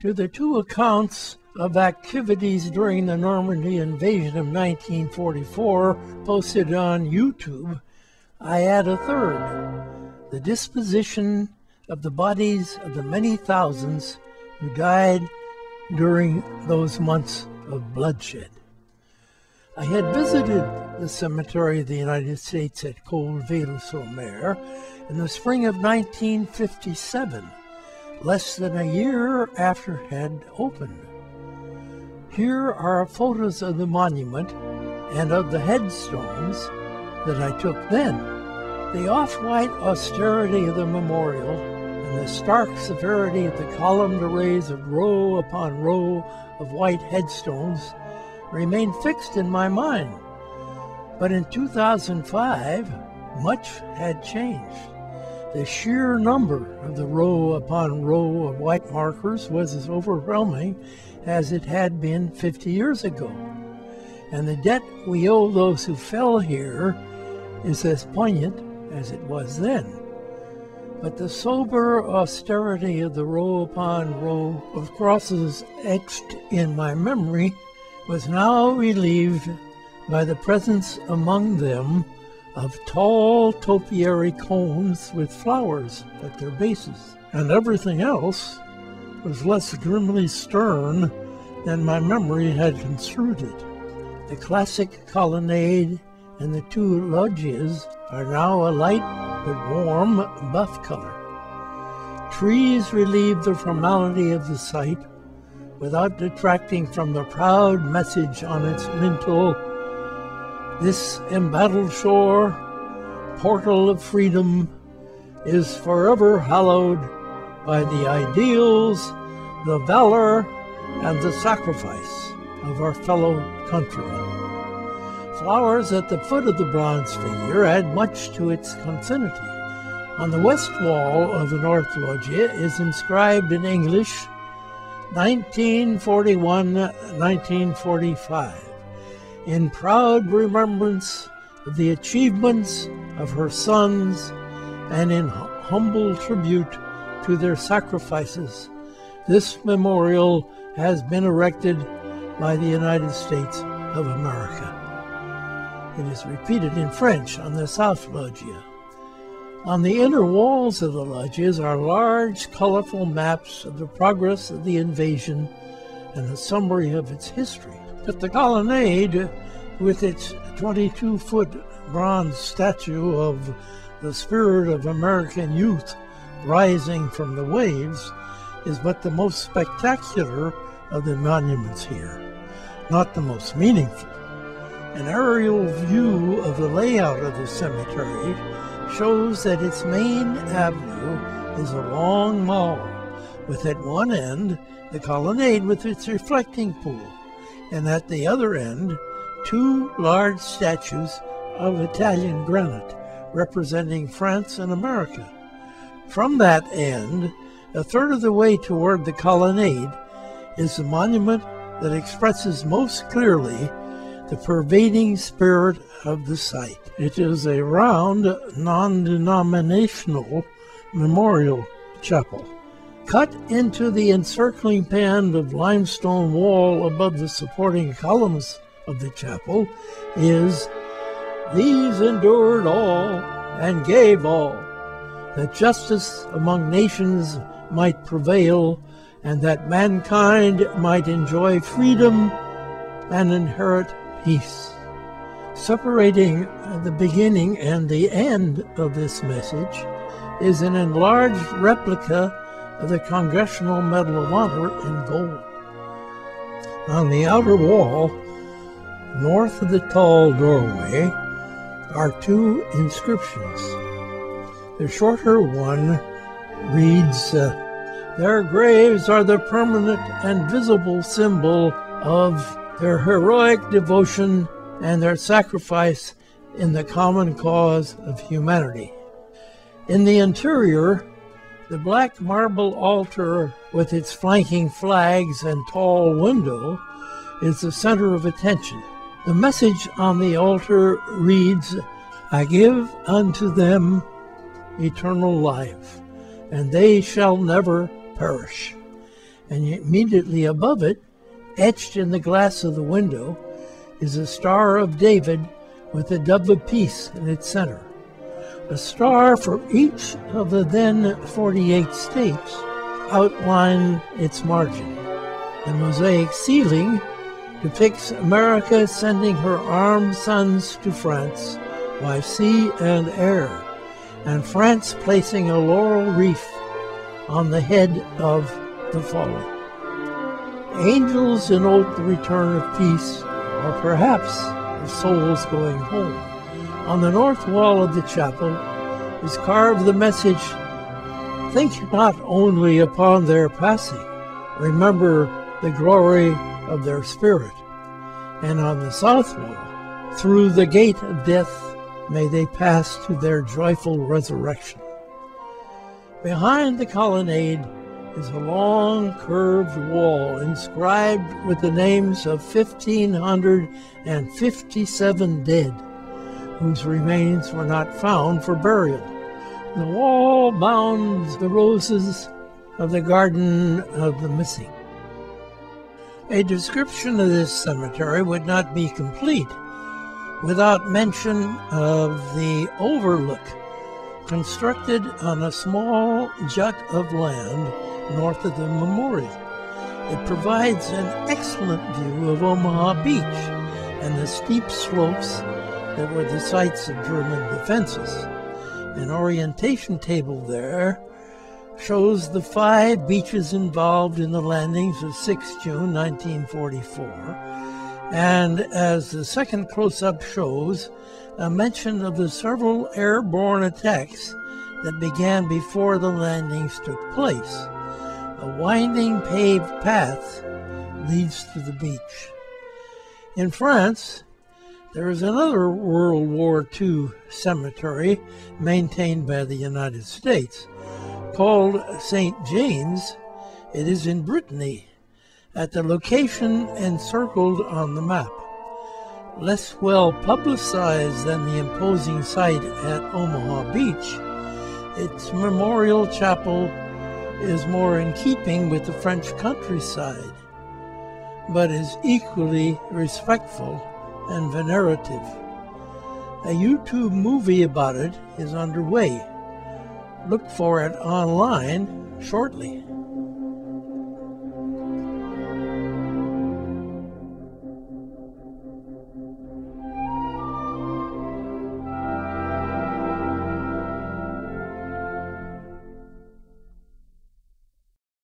To the two accounts of activities during the Normandy invasion of 1944 posted on YouTube, I add a third: the disposition of the bodies of the many thousands who died during those months of bloodshed. I had visited the Cemetery of the United States at Colleville-sur-Mer in the spring of 1957, less than a year after it had opened. Here are photos of the monument and of the headstones that I took then. The off-white austerity of the memorial and the stark severity of the columned arrays of row upon row of white headstones remained fixed in my mind. But in 2005, much had changed. The sheer number of the row upon row of white markers was as overwhelming as it had been 50 years ago. And the debt we owe those who fell here is as poignant as it was then. But the sober austerity of the row upon row of crosses etched in my memory was now relieved by the presence among them of tall topiary cones with flowers at their bases, and everything else was less grimly stern than my memory had construed it. The classic colonnade and the two loggias are now a light but warm buff color. Trees relieve the formality of the site without detracting from the proud message on its lintel: "This embattled shore, portal of freedom, is forever hallowed by the ideals, the valor, and the sacrifice of our fellow countrymen." Flowers at the foot of the bronze figure add much to its confinity. On the west wall of the North Loggia is inscribed in English, 1941-1945, in proud remembrance of the achievements of her sons and in humble tribute to their sacrifices. This memorial has been erected by the United States of America. It is repeated in French on the South Loggia. On the inner walls of the loggias are large, colorful maps of the progress of the invasion and a summary of its history. But the colonnade, with its 22-foot bronze statue of the spirit of American youth rising from the waves, is but the most spectacular of the monuments here, not the most meaningful. An aerial view of the layout of the cemetery shows that its main avenue is a long mall, with at one end the colonnade with its reflecting pool, and at the other end two large statues of Italian granite representing France and America. From that end, a third of the way toward the colonnade, is the monument that expresses most clearly the pervading spirit of the site. It is a round, non-denominational memorial chapel. Cut into the encircling band of limestone wall above the supporting columns of the chapel is, "These endured all and gave all, that justice among nations might prevail, and that mankind might enjoy freedom and inherit peace." Separating the beginning and the end of this message is an enlarged replica of the Congressional Medal of Honor in gold. On the outer wall, north of the tall doorway, are two inscriptions. The shorter one reads, "Their graves are the permanent and visible symbol of their heroic devotion and their sacrifice in the common cause of humanity." In the interior, the black marble altar with its flanking flags and tall window is the center of attention. The message on the altar reads, "I give unto them eternal life, and they shall never perish. and immediately above it, etched in the glass of the window, is a Star of David with a dove of peace in its center. A star for each of the then 48 states outline its margin. The mosaic ceiling depicts America sending her armed sons to France by sea and air, and France placing a laurel wreath on the head of the fallen. Angels denote the return of peace, or perhaps the souls going home. On the north wall of the chapel is carved the message, "Think not only upon their passing, remember the glory of their spirit." And on the south wall, "Through the gate of death may they pass to their joyful resurrection." Behind the colonnade is a long curved wall inscribed with the names of 1,557 dead, whose remains were not found for burial. The wall bounds the roses of the garden of the missing. A description of this cemetery would not be complete without mention of the overlook constructed on a small jut of land north of the memorial. It provides an excellent view of Omaha Beach and the steep slopes that were the sites of German defenses. An orientation table there shows the 5 beaches involved in the landings of 6 June 1944, and as the second close-up shows, a mention of the several airborne attacks that began before the landings took place. A winding paved path leads to the beach. In France, there is another World War II cemetery maintained by the United States called St. James. It is in Brittany, at the location encircled on the map. Less well publicized than the imposing site at Omaha Beach, its memorial chapel is more in keeping with the French countryside, but is equally respectful and venerative. A YouTube movie about it is underway. Look for it online shortly.